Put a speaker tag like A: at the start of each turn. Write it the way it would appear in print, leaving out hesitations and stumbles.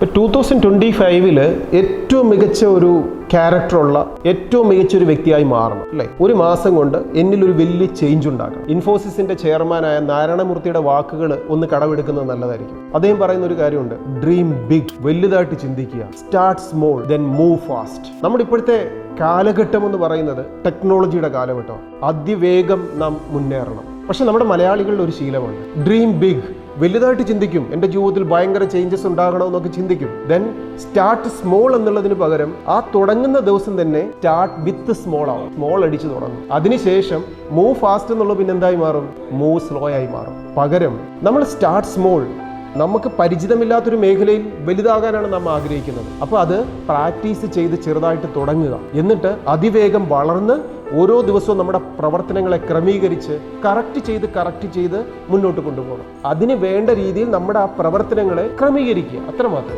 A: 2025 ഏറ്റവും മികച്ച ഒരു ക്യാരക്ടറുള്ള ഏറ്റവും മികച്ചൊരു വ്യക്തിയായി മാറണം അല്ലേ? ഒരു മാസം കൊണ്ട് എന്നിലൊരു വലിയ ചേഞ്ച് ഉണ്ടാക്കണം. ഇൻഫോസിസിന്റെ ചെയർമാനായ നാരായണമൂർത്തിയുടെ വാക്കുകൾ ഒന്ന് കടമെടുക്കുന്നത് നല്ലതായിരിക്കും. അദ്ദേഹം പറയുന്ന ഒരു കാര്യമുണ്ട്, ഡ്രീം ബിഗ്, വലുതായിട്ട് ചിന്തിക്കുക, start small then move fast. നമ്മുടെ ഇപ്പോഴത്തെ കാലഘട്ടം എന്ന് പറയുന്നത് ടെക്നോളജിയുടെ കാലഘട്ടമാണ്. അതിവേഗം നാം മുന്നേറണം. പക്ഷെ നമ്മുടെ മലയാളികളുടെ ഒരു ശീലമുണ്ട്, ഡ്രീം ബിഗ്, വലുതായിട്ട് ചിന്തിക്കും, എൻ്റെ ജീവിതത്തിൽ ഭയങ്കര ചേഞ്ചസ് ഉണ്ടാകണമെന്നൊക്കെ ചിന്തിക്കും. ദെൻ സ്റ്റാർട്ട് സ്മോൾ എന്നുള്ളതിന് പകരം ആ തുടങ്ങുന്ന ദിവസം തന്നെ സ്റ്റാർട്ട് വിത്ത് സ്മോൾ ആവും, സ്മോൾ അടിച്ച് തുടങ്ങും. അതിനുശേഷം മൂവ് ഫാസ്റ്റ് എന്നുള്ള പിന്നെ എന്തായി മാറും? മൂവ് സ്ലോ ആയി മാറും. പകരം നമ്മൾ സ്റ്റാർട്ട് സ്മോൾ, നമുക്ക് പരിചിതമില്ലാത്തൊരു മേഖലയിൽ വലുതാകാനാണ് നാം ആഗ്രഹിക്കുന്നത്. അപ്പോൾ അത് പ്രാക്ടീസ് ചെയ്ത് ചെറുതായിട്ട് തുടങ്ങുക, എന്നിട്ട് അതിവേഗം വളർന്ന് ഓരോ ദിവസവും നമ്മുടെ പ്രവർത്തനങ്ങളെ ക്രമീകരിച്ച് കറക്റ്റ് ചെയ്ത് മുന്നോട്ട് കൊണ്ടുപോകണം. അതിന് വേണ്ട രീതിയിൽ നമ്മുടെ ആ പ്രവർത്തനങ്ങളെ ക്രമീകരിക്കുക, അത്രമാത്രം.